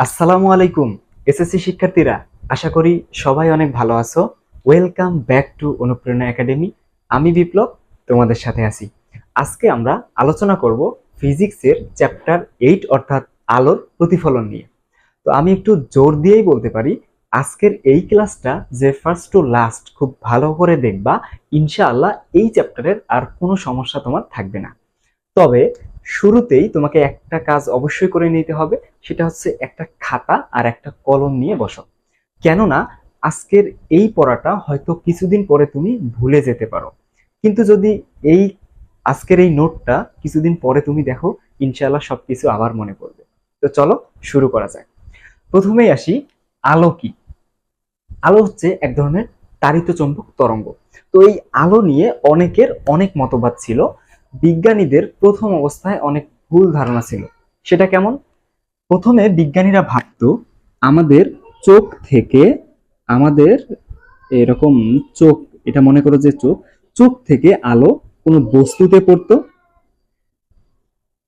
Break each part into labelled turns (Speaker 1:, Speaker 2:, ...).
Speaker 1: আসসালামু আলাইকুম এসএসসি শিক্ষার্থীরা, আশা করি সবাই অনেক ভালো আছো। ওয়েলকাম ব্যাক টু অনুপ্রেরণা একাডেমি। আমি বিপ্লব, তোমাদের সাথে আছি। আজকে আমরা আলোচনা করব ফিজিক্সের চ্যাপ্টার 8 অর্থাৎ আলোর প্রতিফলন নিয়ে। তো আমি একটু জোর দিয়েই বলতে পারি, আজকের এই ক্লাসটা যে ফার্স্ট টু লাস্ট খুব ভালো করে দেখবা, ইনশাআল্লাহ এই চ্যাপ্টারের আর কোনো সমস্যা তোমার থাকবে না। তবে শুরুতেই তোমাকে একটা কাজ অবশ্যই করে নিতে হবে, সেটা হচ্ছে একটা খাতা আর একটা কলম নিয়ে বসো। কেননা আজকের এই পড়াটা হয়তো কিছুদিন পরে তুমি ভুলে যেতে পারো, কিন্তু যদি এই আজকের এই নোটটা কিছুদিন পরে তুমি দেখো, ইনশাআল্লাহ সবকিছু আবার মনে পড়বে। তো চলো শুরু করা যাক। প্রথমেই আসি, আলো কি? আলো হচ্ছে এক ধরনের তাড়িত চৌম্বক তরঙ্গ। তো এই আলো নিয়ে অনেকের অনেক মতবাদ ছিল। বিজ্ঞানীদের প্রথম অবস্থায় অনেক ভুল ধারণা ছিল। সেটা কেমন? প্রথমে বিজ্ঞানীরা ভাবতো আমাদের চোখ থেকে, আমাদের এরকম চোখ, এটা মনে করো যে চোখ, চোখ থেকে আলো কোনো বস্তুতে পড়তো,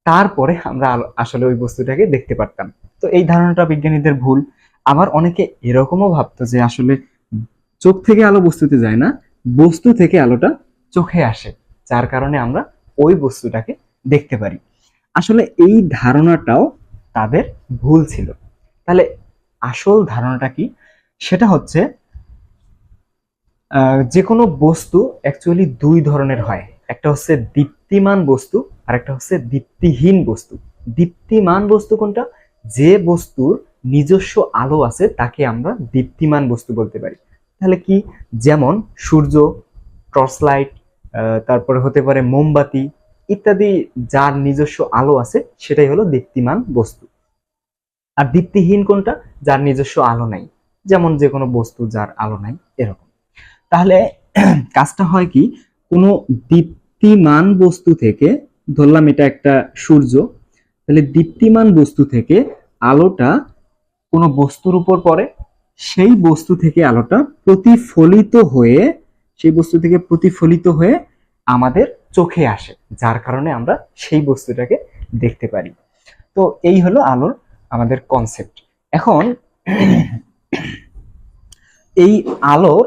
Speaker 1: তারপরে আমরা আসলে ওই বস্তুটাকে দেখতে পারতাম। তো এই ধারণাটা বিজ্ঞানীদের ভুল। আবার অনেকে এরকমও ভাবতো যে আসলে চোখ থেকে আলো বস্তুতে যায় না, বস্তু থেকে আলোটা চোখে আসে, যার কারণে আমরা ওই বস্তুটাকে দেখতে পারি। আসলে এই ধারণাটাও তাদের ভুল ছিল। তাহলে আসল ধারণাটা কি? সেটা হচ্ছে যে কোনো বস্তু অ্যাকচুয়ালি দুই ধরনের হয়। একটা হচ্ছে দীপ্তিমান বস্তু আর একটা হচ্ছে দীপ্তিহীন বস্তু। দীপ্তিমান বস্তু কোনটা? যে বস্তুর নিজস্ব আলো আছে তাকে আমরা দীপ্তিমান বস্তু বলতে পারি। তাহলে কি? যেমন সূর্য, টর্চ লাইট, তারপরে হতে পারে মোমবাতি ইত্যাদি, যার নিজস্ব আলো আছে সেটাই হলো দীপ্তিমান বস্তু। আর দীপ্তিহীন কোনটা? যার নিজস্ব আলো নাই, যেমন যে কোনো বস্তু যার আলো নাই, এরকম। তাহলে কাজটা হয় কি, কোনো দীপ্তিমান বস্তু থেকে, ধরলাম এটা একটা সূর্য, তাহলে দীপ্তিমান বস্তু থেকে আলোটা কোনো বস্তুর উপর পড়ে, সেই বস্তু থেকে আলোটা প্রতিফলিত হয়ে, সেই বস্তু থেকে প্রতিফলিত হয়ে আমাদের চোখে আসে, যার কারণে আমরা সেই বস্তুটাকে দেখতে পারি। তো এই হলো আলোর আমাদের কনসেপ্ট। এখন এই আলোর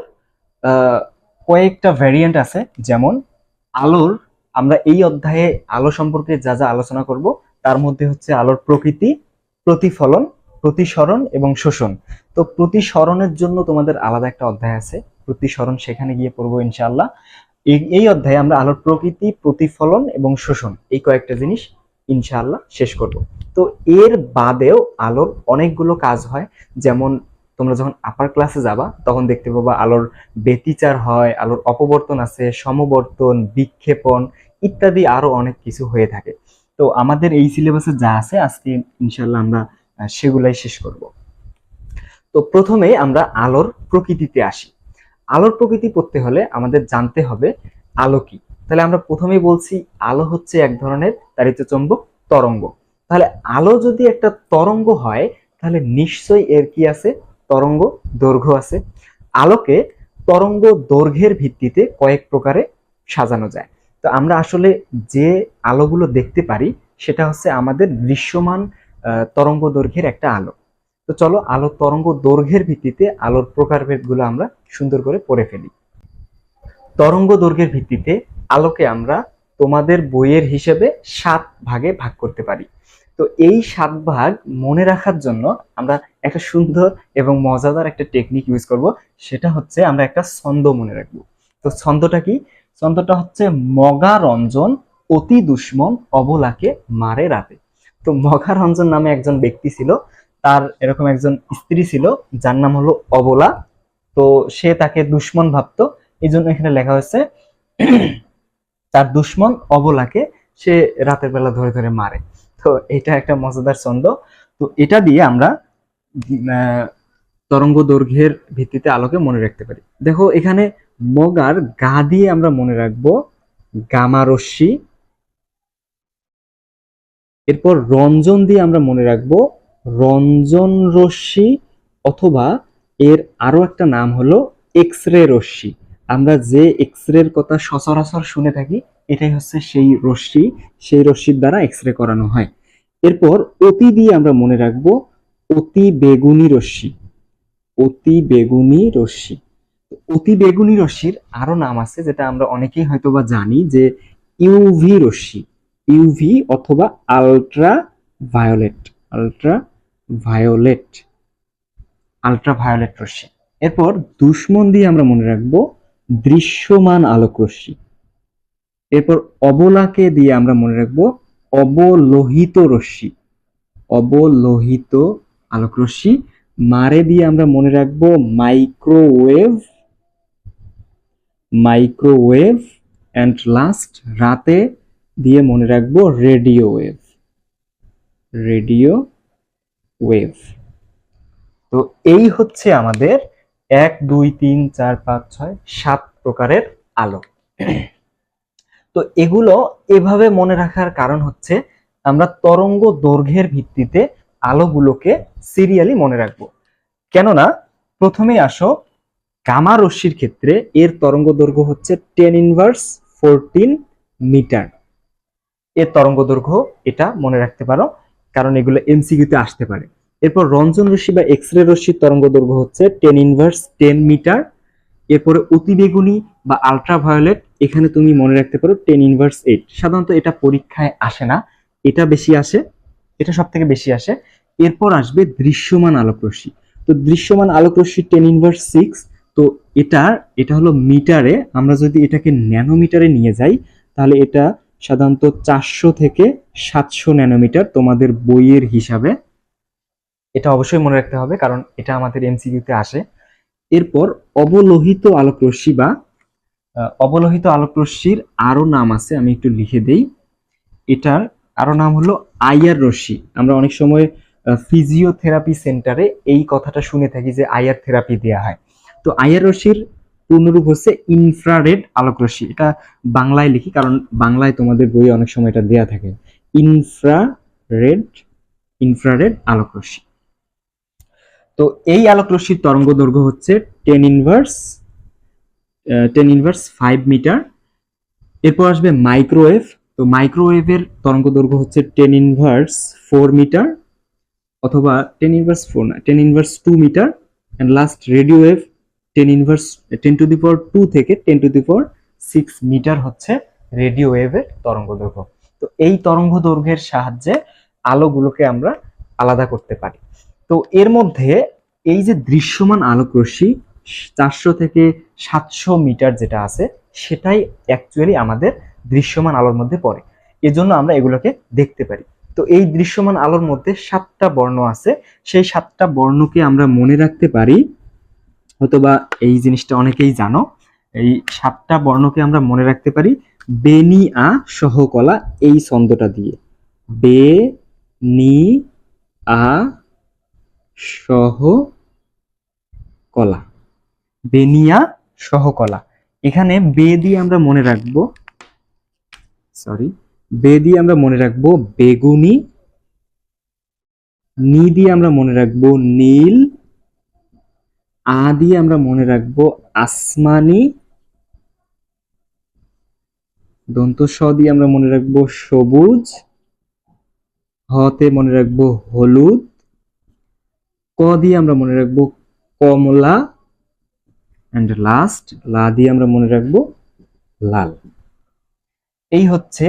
Speaker 1: কয়েকটা ভ্যারিয়েন্ট আছে। যেমন আলোর, আমরা এই অধ্যায়ে আলো সম্পর্কে যা যা আলোচনা করব তার মধ্যে হচ্ছে আলোর প্রকৃতি, প্রতিফলন, প্রতিসরণ এবং শোষণ। তো প্রতিসরণের জন্য তোমাদের আলাদা একটা অধ্যায় আছে, প্রতিসরণ সেখানে গিয়ে পড়বো ইনশাআল্লাহ। এই অধ্যায়ে আমরা আলোর প্রকৃতি, প্রতিফলন এবং শোষণ এই কয়েকটা জিনিস ইনশাআল্লাহ শেষ করব। তো এর বাদেও আলোর অনেকগুলো কাজ হয়। যেমন তোমরা যখন আপার ক্লাসে যাবা তখন দেখতে পাবা আলোর ব্যতিচার হয়, আলোর অপবর্তন আছে, সমবর্তন, বিক্ষেপণ ইত্যাদি আরো অনেক কিছু হয়ে থাকে। তো আমাদের এই সিলেবাসে যা আছে আজকে ইনশাআল্লাহ আমরা সেগুলাই শেষ করব। তো প্রথমে আমরা আলোর প্রকৃতিতে আসি। আলোর প্রকৃতি পড়তে হলে আমাদের জানতে হবে আলো কি। তাহলে আমরা প্রথমেই বলছি আলো হচ্ছে এক ধরনের তাড়িত চৌম্বক তরঙ্গ। তাহলে আলো যদি একটা তরঙ্গ হয়, তাহলে নিশ্চয়ই এর কি আছে? তরঙ্গ দৈর্ঘ্য আছে। আলোকে তরঙ্গ দৈর্ঘ্যের ভিত্তিতে কয়েক প্রকারে সাজানো যায়। তো আমরা আসলে যে আলোগুলো দেখতে পারি সেটা হচ্ছে আমাদের দৃশ্যমান তরঙ্গ দৈর্ঘ্যের একটা আলো। তো চলো আলোর তরঙ্গ দৈর্ঘ্যের ভিত্তিতে আলোর প্রকারভেদগুলো আমরা সুন্দর করে পড়ে ফেলি। তরঙ্গ দৈর্ঘ্যের ভিত্তিতে আলোকে আমরা তোমাদের বইয়ের হিসেবে 7 ভাগে ভাগ করতে পারি। তো এই 7 ভাগ মনে রাখার জন্য আমরা একটা সুন্দর এবং মজাদার একটা টেকনিক ইউজ করব। সেটা হচ্ছে আমরা একটা ছন্দ মনে রাখবো। তো ছন্দটা কি? ছন্দটা হচ্ছে মগা রঞ্জন অতি দুশ্মন অবলাকে মারে রাতে। তো মগা রঞ্জন নামে একজন ব্যক্তি ছিল, তার এরকম একজন স্ত্রী ছিল যার নাম হলো অবলা। তো সে তাকে দুশ্মন ভাবতো, এই জন্য এখানে লেখা হয়েছে তার দুশ্মন অবলাকে সে রাতের বেলা ধরে ধরে মারে। তো এটা একটা মজাদার ছন্দ। তো এটা দিয়ে আমরা তরঙ্গ দৈর্ঘ্যের ভিত্তিতে আলোকে মনে রাখতে পারি। দেখো এখানে মগার গা দিয়ে আমরা মনে রাখবো গামা রশ্মি, এরপর রঞ্জন দিয়ে আমরা মনে রাখবো রঞ্জন রশ্মি, অথবা এর আরো একটা নাম হলো এক্স রে রশ্মি। আমরা যে এক্স রের কথা সচরাচর শুনে থাকি এটাই হচ্ছে সেই রশ্মি, সেই রশ্মির দ্বারা এক্স রে করানো হয়। এরপর অতি দিয়ে আমরা মনে রাখবো অতি বেগুনি রশ্মি। অতি বেগুনি রশ্মি, অতি বেগুনি রশ্মির আরো নাম আছে যেটা আমরা অনেকেই হয়তোবা জানি, যে ইউভি রশ্মি, ইউভি অথবা ultraviolet, ultraviolet, ultraviolet রশ্মি। এরপর দুশ্মন দিয়ে আমরা মনে রাখবো দৃশ্যমান আলোক রশ্মি। এরপর অবলাকে দিয়ে আমরা মনে রাখবো অবলোহিত রশ্মি, অবলোহিত আলোক রশ্মি। মারে দিয়ে আমরা মনে রাখবো মাইক্রোওয়েভ, মাইক্রোওয়েভ। অ্যান্ড লাস্ট রাতে দিয়ে মনে রাখবো রেডিও ওয়েভ, রেডিও ওয়েভ। তো এই হচ্ছে আমাদের 1 2 3 4 5 6 7 প্রকারের আলো। তো এগুলো এভাবে মনে রাখার কারণ হচ্ছে আমরা তরঙ্গ দৈর্ঘ্যের ভিত্তিতে আলোগুলোকে সিরিয়ালি মনে রাখবো। কেননা প্রথমেই আসো, গামা রশ্মির ক্ষেত্রে এর তরঙ্গ দৈর্ঘ্য হচ্ছে 10^14 মিটার। এর তরঙ্গ দৈর্ঘ্য এটা মনে রাখতে পারো, কারণ এগুলো এমসিকিউতে আসতে পারে। এরপর রঞ্জন রশ্মি বা এক্স রে রশ্মির তরঙ্গ দৈর্ঘ্য হচ্ছে 10^10 মিটার। এরপরে অতিবেগুনি বা আলট্রাভায়োলেট, এখানে তুমি মনে রাখতে পারো 10^8। সাধারণত এটা পরীক্ষায় আসে না, এটা বেশি আসে, এটা সব থেকে বেশি আসে। এরপর আসবে দৃশ্যমান আলোক রশ্মি। তো দৃশ্যমান আলোক রশ্মি 10^6। তো এটা হলো মিটারে, আমরা যদি এটাকে ন্যানোমিটারে নিয়ে যাই তাহলে এটা সাধারণত 400 থেকে 700 ন্যানোমিটার তোমাদের বইয়ের হিসাবে। এটা অবশ্যই মনে রাখতে হবে কারণ এটা আমাদের এমসিকিউতে আসে। এরপর অবলোহিত আলোক রশ্মি বা অবলোহিত আলোক রশ্মির আরো নাম আছে, আমি একটু লিখে দেই। এটার আরো নাম হলো আইআর রশ্মি। আমরা অনেক সময় ফিজিওথেরাপি সেন্টারে এই কথাটা শুনে থাকি যে আইআর থেরাপি দেওয়া হয়। তো আইআর রশ্মির পূর্ণরূপ হচ্ছে ইনফ্রারেড আলোক রশ্মি। এটা বাংলায় লিখি কারণ বাংলায় তোমাদের বইয়ে অনেক সময় এটা দেয়া থাকে। ইনফ্রারেড, ইনফ্রারেড আলোক রশ্মি। তো এই আলোক রশ্মির তরঙ্গ দৈর্ঘ্য হচ্ছে 10^5 মিটার। এরপর আসবে মাইক্রোওয়েভ। তো মাইক্রোওয়েভের তরঙ্গ দৈর্ঘ্য হচ্ছে 10^4 মিটার, অথবা 10^4 না, 10^2 metre. And last radio wave 10^10^2 থেকে 10^6 মিটার হচ্ছে রেডিও ওয়েভের তরঙ্গ দৈর্ঘ্য। তো এই তরঙ্গ দৈর্ঘ্যের সাহায্যে আলোগুলোকে আমরা আলাদা করতে পারি। তো এর মধ্যে এই যে দৃশ্যমান আলোক রশ্মি 400 থেকে 700 মিটার যেটা আছে, সেটাই অ্যাকচুয়ালি আমাদের দৃশ্যমান আলোর মধ্যে পড়ে, এজন্য আমরা এগুলোকে দেখতে পারি। তো এই দৃশ্যমান আলোর মধ্যে 7টা বর্ণ আছে, সেই 7টা বর্ণকে আমরা মনে রাখতে পারি, অথবা এই জিনিসটা অনেকেই জানো, এই 7টা বর্ণকে আমরা মনে রাখতে পারি বেনি আ সহকলা এই ছন্দটা দিয়ে। বে নি আ সহকলা, বেনিয়া সহকলা। এখানে বে দিয়ে আমরা মনে রাখবো, বে দিয়ে আমরা মনে রাখবো বেগুনি, নি দিয়ে আমরা মনে রাখবো নীল, আ দিয়ে আমরা মনে রাখবো আসমানি, দন্ত স দিয়ে আমরা মনে রাখবো সবুজ, হতে মনে রাখবো হলুদ, ক দিয়ে আমরা মনে রাখবো কমলা, এন্ড লাস্ট লা দিয়ে আমরা মনে রাখবো লাল। এই হচ্ছে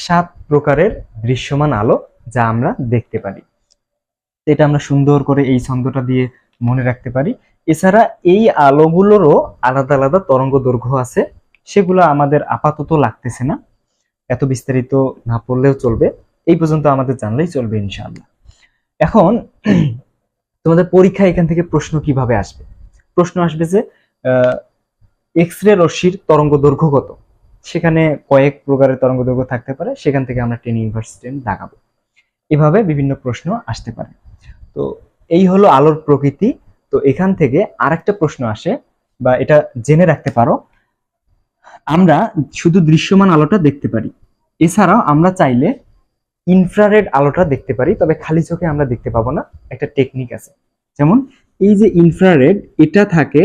Speaker 1: 7 প্রকারের দৃশ্যমান আলো যা আমরা দেখতে পারি। এটা আমরা সুন্দর করে এই ছন্দটা দিয়ে মনে রাখতে পারি। এছাড়া এই আলোগুলোরও আলাদা আলাদা তরঙ্গ দৈর্ঘ্য আছে, সেগুলো আমাদের আপাতত লাগতেছে না, এত বিস্তারিত না পড়লেও চলবে, এই পর্যন্ত আমাদের জানলেই চলবে ইনশাআল্লাহ। এখন তোমাদের পরীক্ষা এখান থেকে প্রশ্ন কিভাবে আসবে? প্রশ্ন আসবে যে এক্স রে রশ্মির তরঙ্গ দৈর্ঘ্য কত, সেখানে কয়েক প্রকারের তরঙ্গ দৈর্ঘ্য থাকতে পারে, সেখান থেকে আমরা 10^10 দেখাবো। এভাবে বিভিন্ন প্রশ্ন আসতে পারে। তো এই হলো আলোর প্রকৃতি। তো এখান থেকে আরেকটা প্রশ্ন আসে, বা এটা জেনে রাখতে পারো, আমরা শুধু দৃশ্যমান আলোটা দেখতে পারি, এছাড়াও আমরা চাইলে ইনফ্রারেড আলোটা দেখতে পারি, তবে খালি চোখে আমরা দেখতে পাবো না, একটা টেকনিক আছে। যেমন এই যে ইনফ্রারেড, এটা থাকে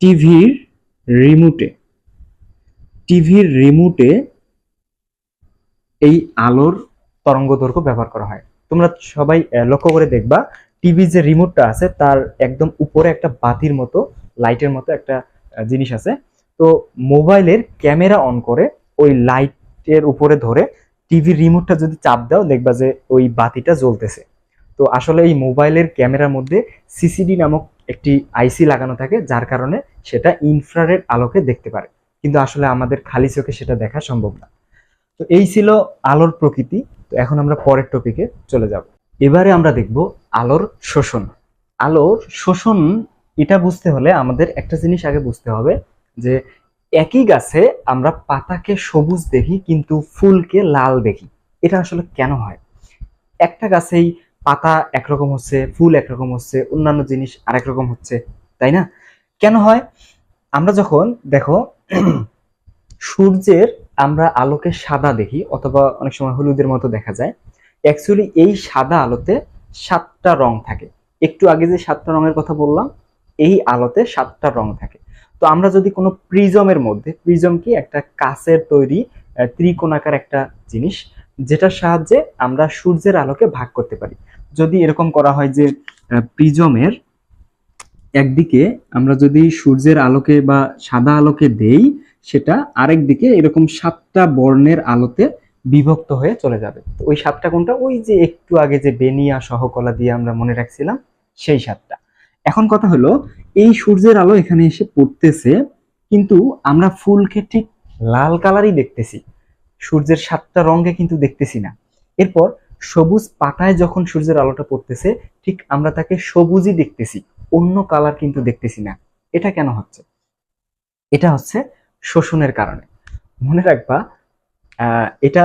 Speaker 1: টিভির রিমোটে, টিভির রিমোটে এই আলোর তরঙ্গ দৈর্ঘ্য ব্যবহার করা হয়। তোমরা সবাই লক্ষ্য করে দেখবা টিভি যে রিমোটটা আছে তার একদম উপরে একটা বাতির মতো লাইটের মতো একটা জিনিস আছে। তো মোবাইলের ক্যামেরা অন করে ওই লাইটের উপরে ধরে টিভি রিমোটটা যদি চাপ দাও দেখবা যে ওই বাতিটা জ্বলতেছে। তো আসলে এই মোবাইলের ক্যামেরার মধ্যে সিসিডি নামক একটি আইসি লাগানো থাকে, যার কারণে সেটা ইনফ্রারেড আলোকে দেখতে পারে, কিন্তু আসলে আমাদের খালি চোখে সেটা দেখা সম্ভব না। তো এই ছিল আলোর প্রকৃতি। তো এখন আমরা পরের টপিকে চলে যাব। এবারে আমরা দেখব আলোর শোষণ। আলোর শোষণ এটা বুঝতে হলে আমাদের একটা জিনিস আগে বুঝতে হবে যে একই গাছে আমরা পাতাকে সবুজ দেখি কিন্তু ফুলকে লাল দেখি। এটা আসলে কেন হয়? একটা গাছেই পাতা একরকম হচ্ছে, ফুল একরকম হচ্ছে, অন্যান্য জিনিস আরেক রকম হচ্ছে, তাই না? কেন হয়? আমরা যখন দেখো সূর্যের আমরা আলোকে সাদা দেখি অথবা অনেক সময় হলুদের মতো দেখা যায়, অ্যাকচুয়ালি এই সাদা আলোতে 7টা রং থাকে। একটু আগে যে 7টা রঙের কথা বললাম, এই আলোতে 7টা রং থাকে। তো আমরা যদি কোনো প্রিজমের মধ্যে, প্রিজম কি একটা কাচের তৈরি ত্রিকোণাকার একটা জিনিস, যেটার সাহায্যে আমরা সূর্যের আলোকে ভাগ করতে পারি। যদি এরকম করা হয় যে প্রিজমের একদিকে আমরা যদি সূর্যের আলোকে বা সাদা আলোকে দেই, সেটা আরেক দিকে এরকম 7টা বর্ণের আলোতে বিভক্ত হয়ে চলে যাবে। তো ওই 7টা কোনটা? ওই যে একটু আগে যে বেনিয়া সহকলা দিয়ে আমরা মনে রাখছিলাম, সেই 7টা। এখন কথা হলো, এই সূর্যের আলো এখানে এসে পড়তেছে, কিন্তু আমরা ফুলকে ঠিক লাল কালারই দেখতেছি, সূর্যের 7টা রঙে কিন্তু দেখতেছি না। এরপর সবুজ পাতায় যখন সূর্যের আলোটা পড়তেছে, ঠিক আমরা তাকে সবুজই দেখতেছি, অন্য কালার কিন্তু দেখতেছি না। এটা কেন হচ্ছে? এটা হচ্ছে শোষণের কারণে। মনে রাখবা, এটা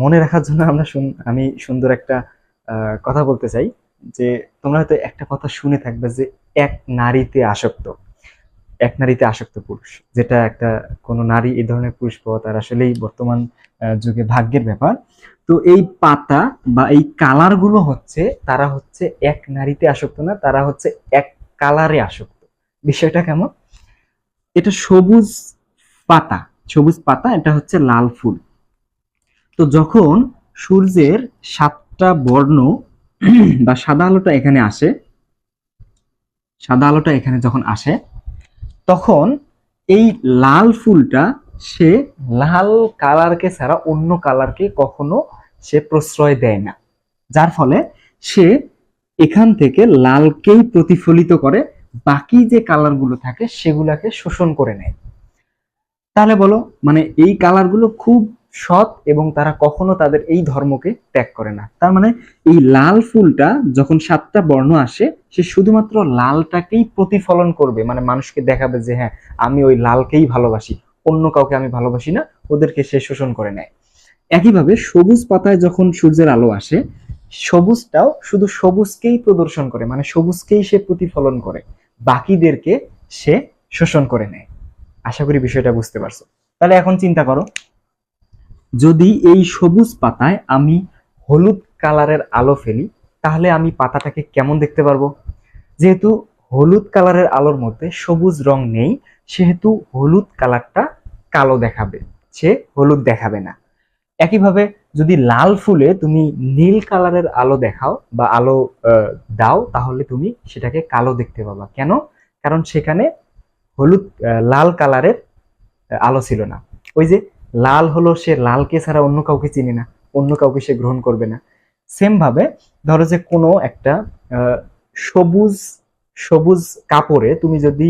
Speaker 1: মনে রাখার জন্য আমি সুন্দর একটা কথা বলতে চাই যে তোমরা হয়তো একটা কথা শুনে থাকবে যে এক নারীতে আসক্ত, এক নারীতে আসক্ত পুরুষ, যেটা একটা কোনো নারী এই ধরনের পুরুষ পাওয়া তার আসলেই বর্তমান যুগে ভাগ্যের ব্যাপার। তো এই পাতা বা এই কালার গুলো হচ্ছে, তারা হচ্ছে এক নারীতে আসক্ত না, তারা হচ্ছে এক কালারে আসক্ত। বিষয়টা কেমন? এটা সবুজ পাতা, সবুজ পাতা, এটা হচ্ছে লাল ফুল। তো যখন সূর্যের 7টা বর্ণ বা সাদা আলোটা এখানে আসে, সাদা আলোটা এখানে যখন আসে, তখন এই লাল ফুলটা সে লাল কালারকে ছাড়া অন্য কালারকে কখনো সে প্রশ্রয় দেয় না, যার ফলে সে এখান থেকে লালকেই প্রতিফলিত করে, বাকি যে কালারগুলো থাকে সেগুলাকে শোষণ করে নেয়। তাহলে বলো, মানে এই কালারগুলো খুব সৎ এবং তারা কখনো তাদের এই ধর্মকে ত্যাগ করে না। তার মানে এই লাল ফুলটা যখন 7টা বর্ণ আসে, সে শুধুমাত্র লালটাকেই প্রতিফলন করবে, মানে মানুষকে দেখাবে যে হ্যাঁ আমি ওই লালকেই ভালোবাসি, অন্য কাউকে আমি ভালোবাসি না, ওদেরকে সে শোষণ করে নেয়। একইভাবে সবুজ পাতায় যখন সূর্যের আলো আসে, সবুজটাও শুধু সবুজকেই প্রদর্শন করে, মানে সবুজকেই সে প্রতিফলন করে, বাকিদেরকে সে শোষণ করে নেয়। আশা করি বিষয়টা বুঝতে পারছো। তাহলে এখন চিন্তা করো, যদি এই সবুজ পাতায় আমি হলুদ কালারের আলো ফেলি, তাহলে আমি পাতাটাকে কেমন দেখতে পারবো? যেহেতু হলুদ কালারের আলোর মধ্যে সবুজ রং নেই, সেহেতু হলুদ কালারটা কালো দেখাবে, সে হলুদ দেখাবে না। একইভাবে যদি লাল ফুলে তুমি নীল কালারের আলো দেখাও বা আলো দাও, তাহলে তুমি সেটাকে কালো দেখতে পাবা। কেন? কারণ সেখানে লাল কালারের আলো ছিল না। ওই যে লাল হলো, সে লালকে ছাড়া অন্য কাউকে চিনে না, অন্য কাউকে সে গ্রহণ করবে না। সেম ভাবে ধরো যে কোনো একটা সবুজ সবুজ কাপড়ে তুমি যদি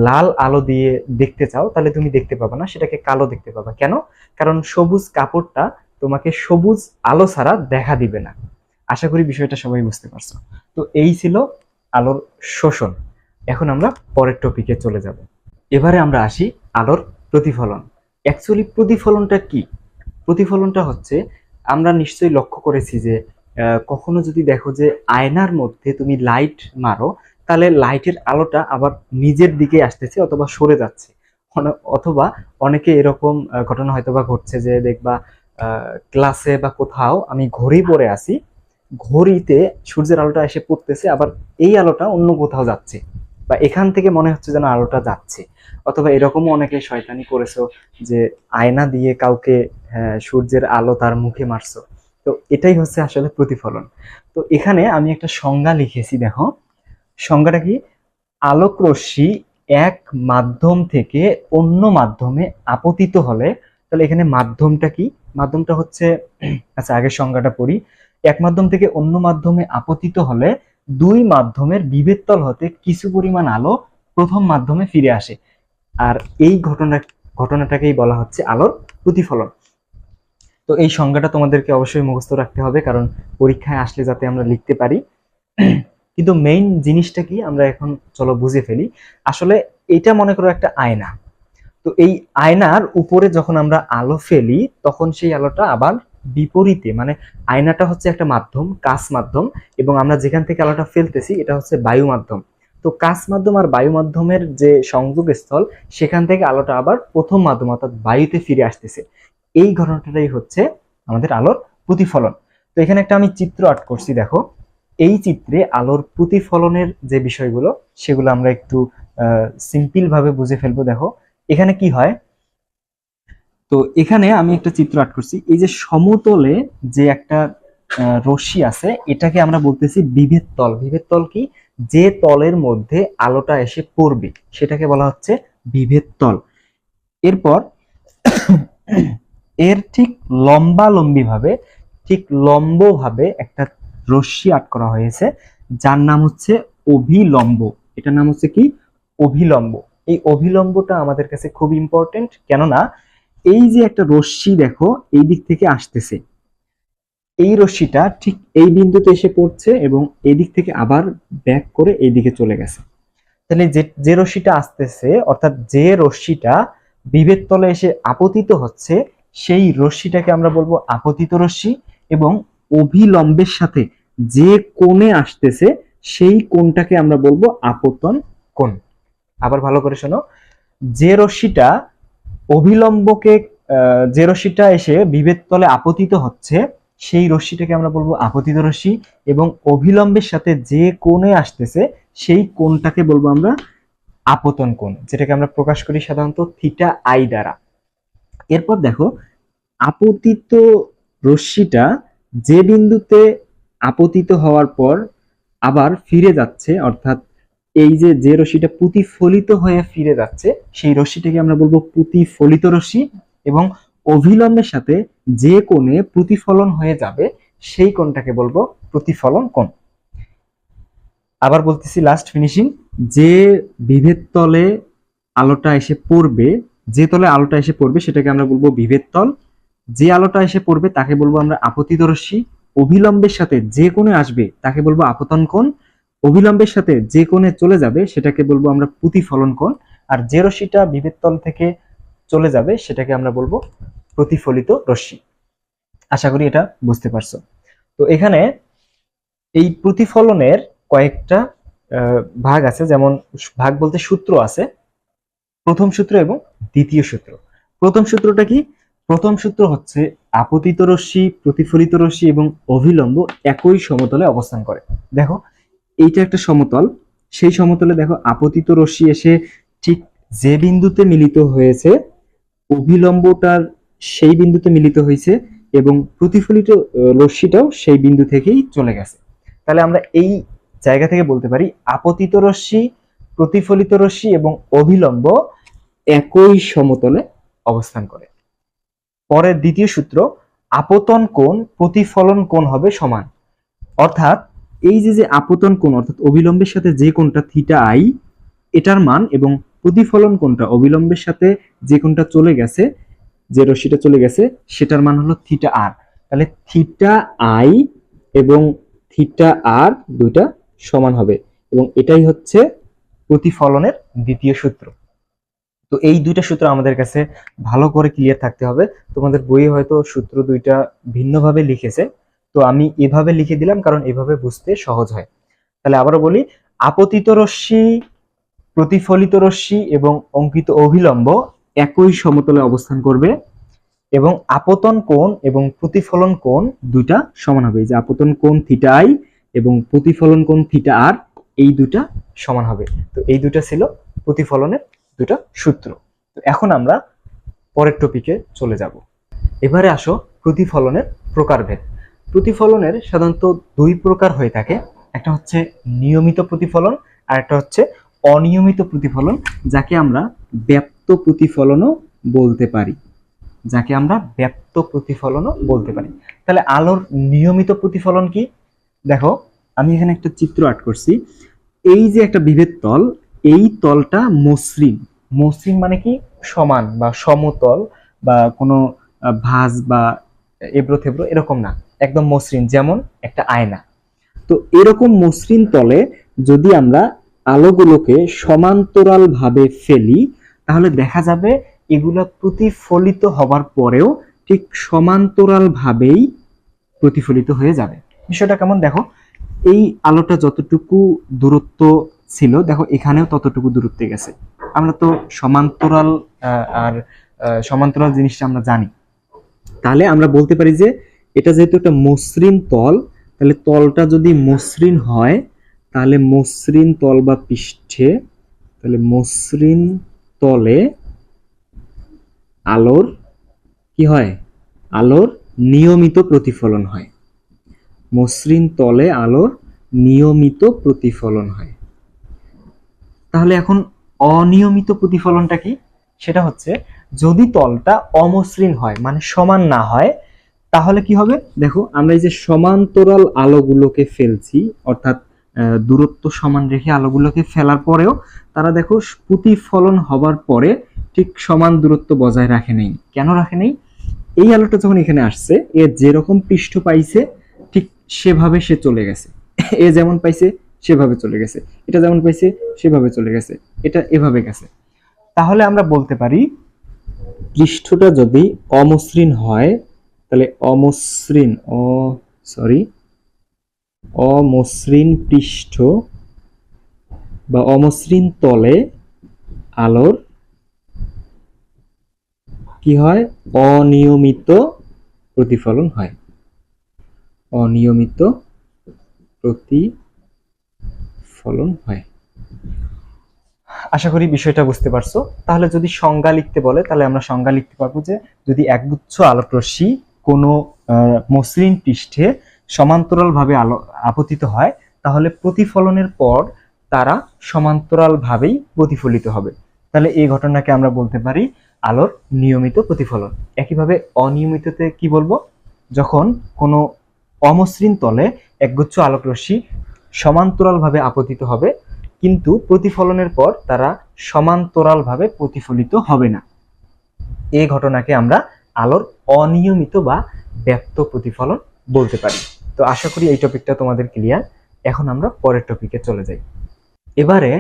Speaker 1: লাল আলো দিয়ে দেখতে চাও, তাহলে তুমি দেখতে পাবে না, সেটাকে কালো দেখতে পাবা। কেন? কারণ সবুজ কাপড়টা তোমাকে সবুজ আলো ছাড়া দেখা দিবে না। আশা করি বিষয়টা সবাই বুঝতে পারছো। তো এই ছিল আলোর শোষণ। এখন আমরা পরের টপিকে চলে যাব। এবারে আমরা আসি আলোর প্রতিফলন। অ্যাকচুয়ালি প্রতিফলনটা কি? প্রতিফলনটা হচ্ছে, আমরা নিশ্চয়ই লক্ষ্য করেছি যে কখনো যদি দেখো যে আয়নার মধ্যে তুমি লাইট মারো, তাহলে লাইটের আলোটা আবার নিজের দিকে আসতেছে অথবা সরে যাচ্ছে। অথবা অনেকে এরকম ঘটনা হয়তোবা ঘটছে যে দেখবা ক্লাসে বা কোথাও আমি ঘড়ি পরে আছি, ঘড়িতে সূর্যের আলোটা এসে পড়তেছে, আবার এই আলোটা অন্য কোথাও যাচ্ছে, বা এখান থেকে মনে হচ্ছে যেন আলোটা যাচ্ছে। অথবা এরকমও অনেকে শয়তানি করেছো যে আয়না দিয়ে কাউকে সূর্যের আলো তার মুখে মারছো। তো তো এটাই হচ্ছে আসলে প্রতিফলন। তো এখানে আমি একটা সংজ্ঞা লিখেছি, দেখো সংজ্ঞাটা কি, আলোক রশ্মি এক মাধ্যম থেকে অন্য মাধ্যমে আপতিত হলে, তাহলে এখানে মাধ্যমটা কি, মাধ্যমটা হচ্ছে আচ্ছা আগে সংজ্ঞাটা পড়ি। এক মাধ্যম থেকে অন্য মাধ্যমে আপতিত হলে দুই মাধ্যমের বিভেদতল হতে কিছু পরিমাণ আলো প্রথম মাধ্যমে ফিরে আসে, আর এই ঘটনাটাকেই বলা হচ্ছে আলোর প্রতিফলন। তো এই সংজ্ঞাটা তোমাদেরকে অবশ্যই মুখস্থ রাখতে হবে, কারণ পরীক্ষায় আসলে যাতে আমরা লিখতে পারি। কিন্তু মেইন জিনিসটা কি আমরা এখন চলো বুঝে ফেলি। আসলে এটা মনে করো একটা আয়না, তো এই আয়নার উপরে যখন আমরা আলো ফেলি তখন সেই আলোটা আবার বিপরীতে, মানে আয়নাটা হচ্ছে একটা মাধ্যম, কাঁচ মাধ্যম, এবং আমরা যেখান থেকে আলোটা ফেলতেছি এটা হচ্ছে বায়ু মাধ্যম। তো কাঁচ মাধ্যম আর বায়ু মাধ্যমের যে সংযোগ স্থল, সেখান থেকে আলোটা আবার প্রথম মাধ্যম অর্থাৎ বায়ুতে ফিরে আসতেছে। এই ঘটনাটাই হচ্ছে আমাদের আলোর প্রতিফলন। তো এখানে একটা আমি চিত্র আর্ট করছি, দেখো এই চিত্রে আলোর প্রতিফলনের যে বিষয়গুলো সেগুলো আমরা একটু সিম্পল ভাবে বুঝে ফেলবো। দেখো এখানে কি হয়, তো এখানে আমি একটা চিত্র আর্ট করছি, এই যে সমতলে যে একটা রশ্মি আছে এটাকে আমরা বলতেছি বিভেদ তল। বিভেদ তল কি, যে তলের মধ্যে আলোটা এসে পড়বে সেটাকে বলা হচ্ছে বিভেদ তল। এরপর এর ঠিক লম্বালম্বি ভাবে, ঠিক লম্ব ভাবে একটা রশ্মি আট করা হয়েছে যার নাম হচ্ছে অভিলম্ব। এটার নাম হচ্ছে কি, অভিলম্ব। এই অভিলম্বটা আমাদের কাছে খুব ইম্পর্টেন্ট, কেননা এই যে একটা রশ্মি দেখো এই দিক থেকে আসতেছে, এই রশ্মিটা ঠিক এই বিন্দুতে এসে পড়ছে এবং এই দিক থেকে আবার ব্যাক করে এই দিকে চলে গেছে। তাহলে যে যে রশ্মিটা আসতেছে অর্থাৎ যে রশ্মিটা বিভেদ তলে এসে আপতিত হচ্ছে সেই রশ্মিটাকে আমরা বলবো আপতিত রশ্মি, এবং অভিলম্বের সাথে যে কোণে আসতেছে সেই কোণটাকে আমরা বলবো আপতন কোণ। আবার ভালো করে শোনো, যে রশ্মিটা অভিলম্বকে যে রশ্মিটা এসে বিভেদ তলে আপতিত হচ্ছে সেই রশ্মিটাকে আমরা বলবো আপতিত রশ্মি, এবং অভিলম্বের সাথে যে কোণে আসতেছে সেই কোণটাকে বলবো আমরা আপতন কোণ, যেটাকে আমরা প্রকাশ করি সাধারণত থিটা আই দ্বারা। এরপর দেখো আপতিত রশ্মিটা যে বিন্দুতে আপতিত হওয়ার পর আবার ফিরে যাচ্ছে, অর্থাৎ এই যে যে রশ্মিটা প্রতিফলিত হয়ে ফিরে যাচ্ছে সেই রশ্মিটাকে আমরা বলবো প্রতিফলিত রশ্মি, এবং অভিলম্বের সাথে যে কোণে প্রতিফলন হয়ে যাবে সেই কোণটাকে বলবো প্রতিফলন কোণ। আবার বলতেছি লাস্ট ফিনিশিং, যে বিভেদ তলে আলোটা এসে পড়বে, যে তলে আলোটা এসে পড়বে সেটাকে আমরা বলবো বিভেদ তল, যে আলোটা এসে পড়বে তাকে বলবো আমরা আপতিত রশ্মি, অভিলম্বের সাথে যে কোণে আসবে তাকে বলবো আপতন কোণ, অভিলম্বের সাথে যে কোণে চলে যাবে সেটাকে বলবো আমরা প্রতিফলন কোণ, আর যে রশ্মিটা বিভেদ তল থেকে চলে যাবে সেটাকে আমরা বলবো প্রতিফলিত রশ্মি। আশা করি এটা বুঝতে পারছো। তো এখানে এই প্রতিফলনের কয়েকটা ভাগ আছে, যেমন ভাগ বলতে সূত্র আছে, প্রথম সূত্র এবং দ্বিতীয় সূত্র। প্রথম সূত্রটা কি, প্রথম সূত্র হচ্ছে আপতিত রশ্মি, প্রতিফলিত রশ্মি এবং অভিলম্ব একই সমতলে অবস্থান করে। দেখো এইটা একটা সমতল, সেই সমতলে দেখো আপতিত রশ্মি এসে ঠিক যে বিন্দুতে মিলিত হয়েছে অভিলম্বটার সেই বিন্দুতে মিলিত হয়েছে, এবং প্রতিফলিত রশ্মিটাও সেই বিন্দু থেকেই চলে গেছে। তাহলে আমরা এই জায়গা থেকে বলতে পারি আপতিত রশ্মি, প্রতিফলিত রশ্মি এবং অভিলম্ব একই সমতলে অবস্থান করে। পরের দ্বিতীয় সূত্র, আপতন কোণ প্রতিফলন কোণ হবে সমান। অর্থাৎ এই যে আপতন কোণ অর্থাৎ অভিলম্বের সাথে যে কোণটা থিটা আই এটার মান, এবং প্রতিফলন কোণটা অভিলম্বের সাথে যে কোণটা চলে গেছে, যে রশ্মিটা চলে গেছে সেটার মান হলো থিটা আর। তাহলে থিটা আই এবং থিটা আর দুইটা সমান হবে, এবং এটাই হচ্ছে প্রতিফলনের দ্বিতীয় সূত্র। তো এই দুইটা সূত্র আমাদের কাছে ভালো করে ক্লিয়ার থাকতে হবে। তোমাদের বইয়ে হয়তো সূত্র দুইটা ভিন্নভাবে লিখেছে, তো আমি এভাবে লিখে দিলাম কারণ এভাবে বুঝতে সহজ হয়। তাহলে আবারও বলি, আপতিত রশ্মি, প্রতিফলিত রশ্মি এবং অঙ্কিত অভিলম্ব একই সমতলে অবস্থান করবে, এবং আপতন কোণ এবং প্রতিফলন কোণ দুইটা সমান হবে। যে আপতন কোণ থিটা আই এবং প্রতিফলন কোণ থিটা আর, এই দুইটা সমান হবে। তো এই দুইটা ছিল প্রতিফলনের দুটা সূত্র। তো এখন আমরা পরের টপিকে চলে যাব। এবারে আসো প্রতিফলনের প্রকারভেদ। প্রতিফলনের সাধারণত দুই প্রকার হয়ে থাকে, একটা হচ্ছে নিয়মিত প্রতিফলন আর একটা হচ্ছে অনিয়মিত প্রতিফলন, যাকে আমরা ব্যাপ্ত প্রতিফলনও বলতে পারি, যাকে আমরা ব্যাপ্ত প্রতিফলনও বলতে পারি। তাহলে আলোর নিয়মিত প্রতিফলন কি? দেখো, আমি এখানে একটা চিত্র আর্ট করছি। এই যে একটা বিভেদ তল, এই তলটা মসৃণ। মসৃণ মানে কি? সমান বা সমতল বা কোনো ভাঁজ বা এবড়ো থেবড়ো এরকম না, একদম মসৃণ, যেমন একটা আয়না। তো এরকম মসৃণ তলে যদি আমরা আলোগুলোকে সমান্তরাল ভাবে ফেলি, তাহলে দেখা যাবে এগুলো প্রতিফলিত হবার পরেও ঠিক সমান্তরাল ভাবেই প্রতিফলিত হয়ে যাবে। বিষয়টা কেমন দেখো, এই আলোটা যতটুকু দূরত্ব ছিল, দেখো এখানেও ততটুকু দূরত্বে গেছে। আমরা তো সমান্তরাল আর সমান্তরাল জিনিসটা আমরা জানি। তাহলে আমরা বলতে পারি যে এটা যেহেতু একটা মসৃণ তল, তাহলে তলটা যদি মসৃণ হয়, তাহলে মসৃণ তল বা পৃষ্ঠে, তাহলে মসৃণ তলে আলোর কি হয়? আলোর নিয়মিত প্রতিফলন হয়। মসৃণ তলে আলোর নিয়মিত প্রতিফলন হয়। তাহলে এখন অনিয়মিত প্রতিফলনটা কি? সেটা হচ্ছে যদি তলটা অমসৃণ হয়, মানে সমান না হয়, তাহলে কি হবে? দেখো, আমরা এই যে সমান্তরাল আলোগুলোকে ফেলছি, অর্থাৎ দূরত্ব সমান রেখে আলোগুলোকে ফেলার পরেও তারা দেখো প্রতিফলন হবার পরে ঠিক সমান দূরত্ব বজায় রাখে নেই। কেন রাখে নেই? এই আলোটা যখন এখানে আসছে, এ যেরকম পৃষ্ঠ পাইছে ঠিক সেভাবে সে চলে গেছে। এ যেমন পাইছে সেভাবে চলে গেছে, এটা যেমন পাইছে সেভাবে চলে গেছে, এটা এভাবে গেছে। তাহলে আমরা বলতে পারি পৃষ্ঠটা যদি অমসৃণ হয়, তাহলে অমসৃণ পৃষ্ঠ বা অমসৃণ তলে আলোর কি হয়? অনিয়মিত প্রতিফলন হয়। অনিয়মিত প্রতিফলন হয়। আশা করি বিষয়টা বুঝতে পারছো। তাহলে যদি সংজ্ঞা লিখতে বলে, তাহলে আমরা সংজ্ঞা লিখতে পারবো যে যদি একগুচ্ছ আলোক রশ্মি কোনো মসৃণ পৃষ্ঠে সমান্তরালভাবে আলো আপতিত হয়, তাহলে প্রতিফলনের পর তারা সমান্তরালভাবেই প্রতিফলিত হবে। তাহলে এই ঘটনাকে আমরা বলতে পারি আলোর নিয়মিত প্রতিফলন। একইভাবে অনিয়মিততে কি বলবো? যখন কোনো অমসৃণ তলে একগুচ্ছ আলোক রশ্মি সমান্তরালভাবে আপতিত হবে, কিন্তু প্রতিফলনের পর তারা সমান্তরালভাবে প্রতিফলিত হবে না, এই ঘটনাকে আমরা আলোর অনিয়মিত বা ব্যাপ্ত প্রতিফলন বলতে পারি। তো আশা করি এই টপিকটা তোমাদের ক্লিয়ার। এখন আমরা পরের টপিকে চলে যাই। এবারে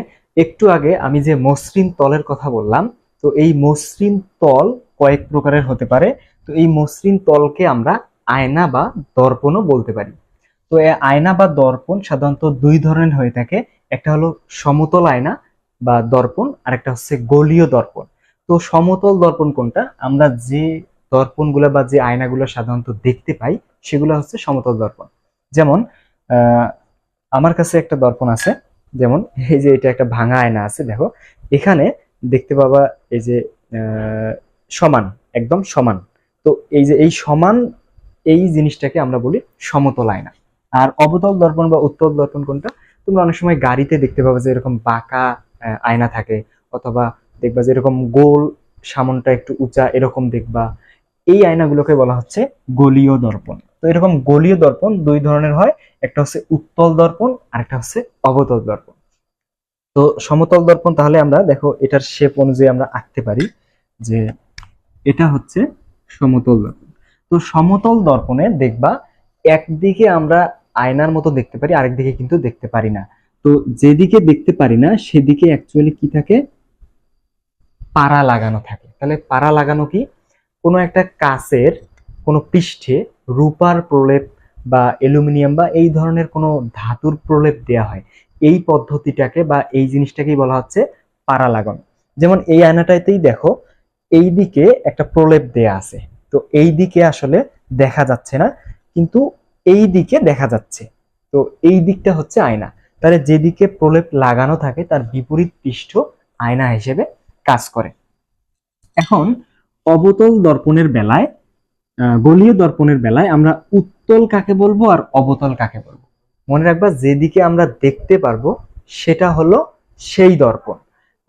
Speaker 1: একটু আগে আমি যে মসৃণ তলের কথা বললাম, তো এই মসৃণ তল কয়েক প্রকারের হতে পারে। তো এই মসৃণ তলকে আমরা আয়না বা দর্পণও বলতে পারি। তো এই আয়না বা দর্পণ সাধারণত দুই ধরনের হয়ে থাকে, একটা হলো সমতল আয়না বা দর্পণ, আর একটা হচ্ছে গোলীয় দর্পণ। তো সমতল দর্পণ কোনটা? আমরা যে দর্পণগুলো বা যে আয়নাগুলো সাধারণত দেখতে পাই সেগুলো হচ্ছে সমতল দর্পণ। যেমন আমার কাছে একটা দর্পণ আছে, যেমন এই যে এটা একটা ভাঙা আয়না আছে, দেখো এখানে দেখতে পাবা এই যে সমান, একদম সমান। তো এই যে এই সমান, এই জিনিসটাকে আমরা বলি সমতল আয়না। আর অবতল দর্পণ বা উত্তল দর্পণ কোনটা? তোমরা অনেক সময় গাড়িতে দেখতে পাবে যে এরকম বাঁকা আয়না থাকে, অথবা দেখবা যে এরকম গোল, সামনটা একটু উঁচা, এরকম দেখবা। এই আয়নাগুলোকে বলা হচ্ছে গোলীয় দর্পণ। তো এরকম গোলীয় দর্পণ দুই ধরনের হয়, একটা হচ্ছে উত্তল দর্পণ আর একটা হচ্ছে অবতল দর্পণ। তো সমতল দর্পণ, তাহলে আমরা দেখো এটার শেপ অনুযায়ী আমরা আঁকতে পারি যে এটা হচ্ছে সমতল দর্পণ। তো সমতল দর্পণে দেখবা একদিকে আমরা আয়নার মতো দেখতে পারি, আরেকদিকে কিন্তু দেখতে পারি না। তো যেদিকে দেখতে পারি না সেদিকে অ্যাকচুয়ালি কি থাকে? পারা লাগানো থাকে। তাহলে পারা লাগানো কি? কোনো একটা কাচের কোনো পৃষ্ঠে রূপার প্রলেপ বা অ্যালুমিনিয়াম বা এই ধরনের কোনো ধাতুর প্রলেপ দেয়া হয়, এই পদ্ধতিটাকে বা এই জিনিসটাকেই বলা হচ্ছে পারা লাগানো। যেমন এই আয়নাটাতেই দেখো এই দিকে একটা প্রলেপ দেয়া আছে, তো এই দিকে আসলে দেখা যাচ্ছে না, কিন্তু এই দিকে দেখা যাচ্ছে। তো এই দিকটা হচ্ছে আয়না। তাহলে যেদিকে প্রলেপ লাগানো থাকে তার বিপরীত পৃষ্ঠ আয়না হিসেবে কাজ করে। এখন অবতল দর্পণের বেলায়, গোলীয় দর্পণের বেলায় আমরা উত্তল কাকে বলবো আর অবতল কাকে বলবো। মনে রাখবা, যেদিকে আমরা দেখতে পারবো সেটা হলো সেই দর্পণ।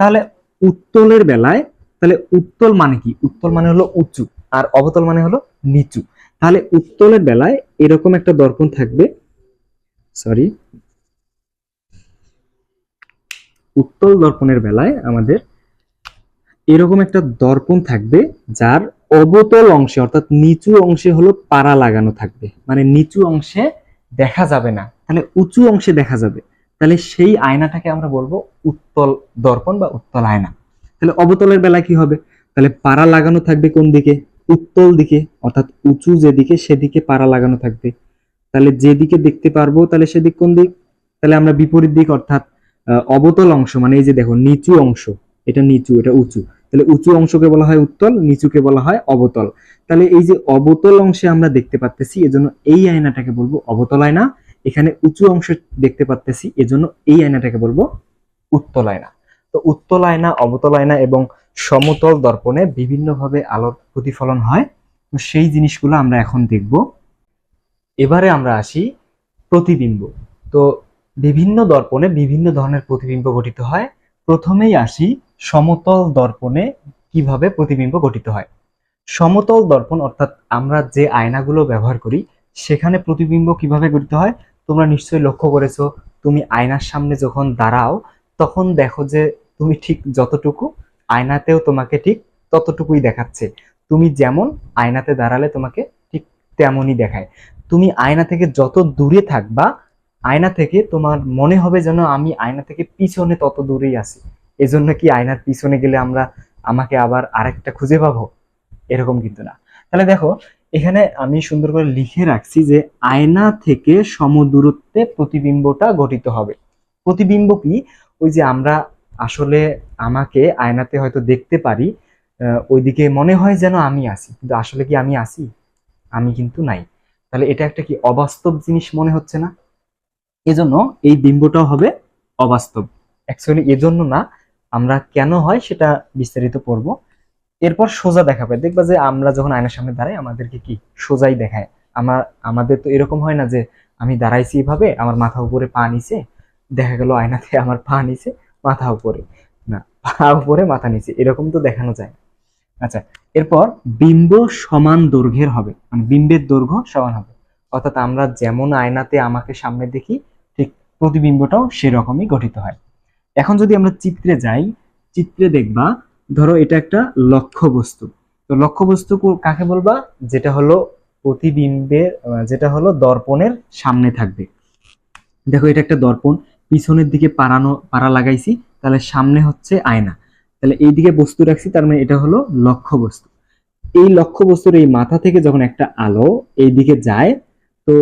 Speaker 1: তাহলে উত্তলের বেলায়, তাহলে উত্তল মানে কি? উত্তল মানে হলো উঁচু, আর অবতল মানে হলো নিচু। তাহলে উত্তলের বেলায় এরকম একটা দর্পণ থাকবে, সরি, উত্তল দর্পণের বেলায় আমাদের এরকম একটা দর্পণ থাকবে, যার অবতল অংশে অর্থাৎ নিচু অংশে হলো পারা লাগানো থাকবে, মানে নিচু অংশে দেখা যাবে না, তাহলে উঁচু অংশে দেখা যাবে। তাহলে সেই আয়নাটাকে আমরা বলবো উত্তল দর্পণ বা উত্তল আয়না। তাহলে অবতলের বেলায় কি হবে? তাহলে পারা লাগানো থাকবে কোন দিকে? উত্তল দিকে, অর্থাৎ উঁচু যেদিকে সেদিকে পারা লাগানো থাকবে। তাহলে যেদিকে দেখতে পারবো তাহলে সেদিক কোন দিক? তাহলে আমরা বিপরীত দিক, অর্থাৎ অবতল অংশ, মানে এই যে দেখো নিচু অংশ, এটা নিচু এটা উঁচু, তাহলে উঁচু অংশকে বলা হয় উত্তল, নিচুকে বলা হয় অবতল। তাহলে এই যে অবতল অংশে আমরা দেখতে পাচ্তেছি, এজন্য এই আয়নাটাকে বলবো অবতল আয়না। এখানে উঁচু অংশ দেখতে পাচ্তেছি, এজন্য এই আয়নাটাকে বলবো উত্তল আয়না। তো উত্তল আয়না, অবতল আয়না এবং সমতল দর্পণে বিভিন্নভাবে আলোর প্রতিফলন হয়। তো সেই জিনিসগুলো আমরা এখন দেখব। এবারে আমরা আসি প্রতিবিম্ব। তো বিভিন্ন দর্পণে বিভিন্ন ধরনের প্রতিবিম্ব গঠিত হয়। প্রথমেই আসি সমতল দর্পণে কিভাবে প্রতিবিম্ব গঠিত হয়। সমতল দর্পণ অর্থাৎ আমরা যে আয়নাগুলো ব্যবহার করি সেখানে প্রতিবিম্ব কিভাবে গঠিত হয় তোমরা নিশ্চয়ই লক্ষ্য করেছো। তুমি আয়নার সামনে যখন দাঁড়াও তখন দেখো যে তুমি ঠিক যতটুকু, আয়নাতেও তোমাকে ঠিক ততটুকুই দেখাচ্ছে। তুমি যেমন আয়নাতে দাঁড়ালে তোমাকে ঠিক তেমনই দেখায়। তুমি আয়না থেকে যত দূরে থাকবা, আয়না থেকে তোমার মনে হবে যেন আমি আয়না থেকে পিছনে তত দূরেই আছি। এজন্য কি আয়নার পিছনে গেলে আমাকে আবার আরেকটা খুঁজে পাবো? এরকম কিন্তু না। তাহলে দেখো, এখানে আমি সুন্দর করে লিখে রাখছি যে আয়না থেকে সমদূরত্বে প্রতিবিম্বটা গঠিত হবে। প্রতিবিম্ব কি? ওই যে আমরা আসলে আমাকে আয়নাতে হয়তো দেখতে পারি, ওইদিকে মনে হয় যেন আমি আছি, কিন্তু আসলে কি আমি আছি? আমি কিন্তু নাই। তাহলে এটা একটা কি অবাস্তব জিনিস মনে হচ্ছে না? এজন্য এই বিম্বটাও হবে অবাস্তব। অ্যাকচুয়ালি এজন্য না, আমরা কেন হয় সেটা বিস্তারিত পড়বো। এরপর সোজা দেখাবে, দেখবা যে আমরা যখন আয়নার সামনে দাঁড়াই আমাদেরকে কি সোজাই দেখায়। আমাদের তো এরকম হয় না যে আমি দাঁড়াইছি এইভাবে, আমার মাথা উপরে পা নিচে, দেখা গেল আয়নাতে আমার পা নিচে মাথা উপরে, না, পা উপরে মাথা নিচে, এরকম তো দেখানো যায় না। আচ্ছা, এরপর বিম্ব সমান দৈর্ঘ্যের হবে, মানে বিম্বের দৈর্ঘ্য সমান হবে। অর্থাৎ আমরা যেমন আয়নাতে আমাকে সামনে দেখি ঠিক প্রতিবিম্বটাও সেরকমই গঠিত হয়। এখন যদি আমরা চিত্রে যাই, চিত্রে দেখবা, ধরো এটা একটা লক্ষ্যবস্তু। তো লক্ষ্যবস্তু কাকে বলবা? যেটা হলো প্রতিবিম্বের, যেটা হলো দর্পণের সামনে থাকবে। দেখো এটা একটা দর্পণ, পিছনের দিকে পাড়া লাগাইছি, তাহলে সামনে হচ্ছে আয়না, তাহলে এই দিকে বস্তু রাখছি, তার মানে এটা হলো লক্ষ্যবস্তু। এই লক্ষ্যবস্তুর এই মাথা থেকে যখন একটা আলো এই দিকে যায়, তো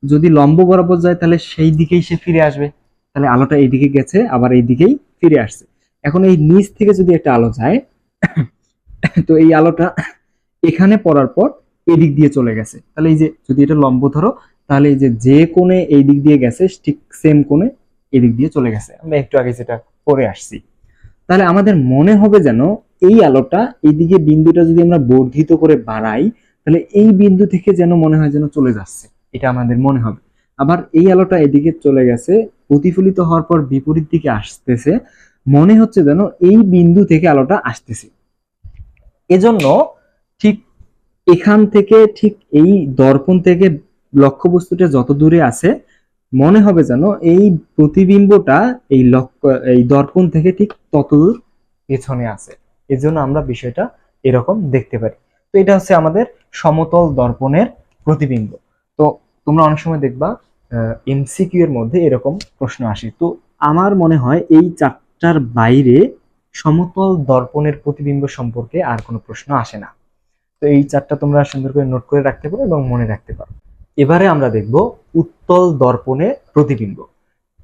Speaker 1: যদি লম্ব বরাবর যায় তাহলে সেই দিকেই সে ফিরে আসবে। তাহলে আলোটা এইদিকে গেছে, আবার এই দিকেই ফিরে আসছে। এখন এই নিচ থেকে যদি একটা আলো যায়, তো এই আলোটা এখানে পড়ার পর এদিক দিয়ে চলে গেছে। তাহলে এই যে যদি এটা লম্ব ধরো, তাহলে এই যে যে কোণে এই দিক দিয়ে গেছে ঠিক সেম কোণে এদিক দিয়ে চলে গেছে। আমরা একটু আগে যেটা পড়ে আসছি। তাহলে আমাদের মনে হবে যেন এই আলোটা এইদিকে বিন্দুটা যদি আমরা বর্ধিত করে বাড়াই, তাহলে এই বিন্দু থেকে যেন মনে হয় যেন চলে যাচ্ছে, এটা আমাদের মনে হবে। আবার এই আলোটা এদিকে চলে গেছে, প্রতিফলিত হওয়ার পর বিপরীত দিকে আসতেছে, মনে হচ্ছে যেন এই বিন্দু থেকে আলোটা আসতেছে। এজন্য ঠিক এখান থেকে ঠিক এই দর্পণ থেকে লক্ষ্যবস্তুটা যত দূরে আছে, মনে হবে যেন এই প্রতিবিম্বটা এই দর্পণ থেকে ঠিক ততদূর পেছনে আছে। এজন্য আমরা বিষয়টা এরকম দেখতে পারি। তো এটা হচ্ছে আমাদের সমতল দর্পণের প্রতিবিম্ব। তো তোমরা অনেক সময় দেখবা এমসিকিউ এর মধ্যে এরকম প্রশ্ন আসে। তো আমার মনে হয় এই চারটার বাইরে সমতল দর্পণের প্রতিবিম্ব সম্পর্কে আর কোনো প্রশ্ন আসে না। তো এই চারটা তোমরা সুন্দর করে নোট করে রাখতে পারো এবং মনে রাখতে পারো। এবারে আমরা দেখব উত্তল দর্পণে প্রতিবিম্ব।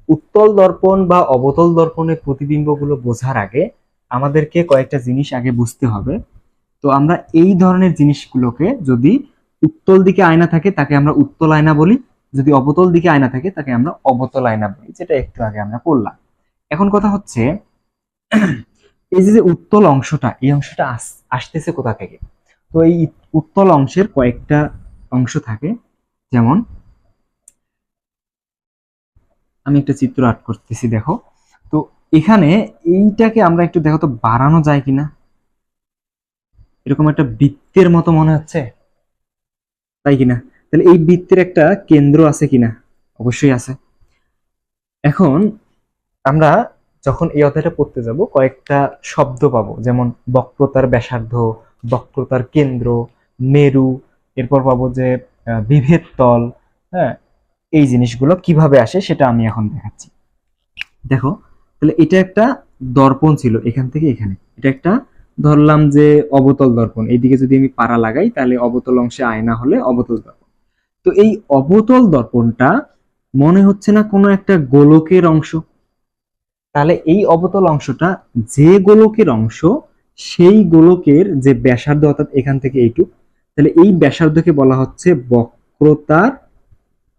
Speaker 1: উত্তল দর্পণ বা অবতল দর্পণের প্রতিবিম্বগুলো বোঝার আগে আমাদেরকে কয়েকটা জিনিস আগে বুঝতে হবে। তো আমরা এই ধরনের জিনিসগুলোকে, যদি উত্তল দিকে আয়না থাকে তাকে আমরা উত্তল আয়না বলি, যদি অবতল দিকে আয়না থাকে তাকে আমরা অবতল আয়না বলি, যেটা একটু আগে আমরা পড়লাম। এখন কথা হচ্ছে, এই যে উত্তল অংশটা, এই অংশটা আসতেছে কোথা থেকে? তো এই উত্তল অংশের কয়েকটা অংশ থাকে। যেমন আমি একটা চিত্র আর্ট করতেছি, দেখো। তো এখানে এইটাকে আমরা একটু দেখো তো বাড়ানো যায় কিনা, এরকম একটা বৃত্তের মতো মনে হচ্ছে, তাই কিনা? তাহলে এই বৃত্তের একটা কেন্দ্র আছে কিনা? অবশ্যই আছে। এখন আমরা যখন এই অধ্যায়টা পড়তে যাব কয়েকটা শব্দ পাবো, যেমন বক্রতার ব্যাসার্ধ, বক্রতার কেন্দ্র, মেরু, এরপর পাবো যে বিভেদ তল। হ্যাঁ, এই জিনিসগুলো কিভাবে আসে সেটা আমি এখন দেখাচ্ছি। দেখো, তাহলে এটা একটা দর্পণ ছিল এখান থেকে এখানে, এটা একটা ধরলাম যে অবতল দর্পণ, এইদিকে যদি আমি পাড়া লাগাই তাহলে অবতল অংশে আয়না হলে অবতল দর্পণ। তো এই অবতল দর্পণটা মনে হচ্ছে না কোনো একটা গোলকের অংশ? তাহলে এই অবতল অংশটা যে গোলকের অংশ, সেই গোলকের যে ব্যাসার্ধ অর্থাৎ এখান থেকে এইটুক, তাহলে এই ব্যাসার্ধকে বলা হচ্ছে বক্রতার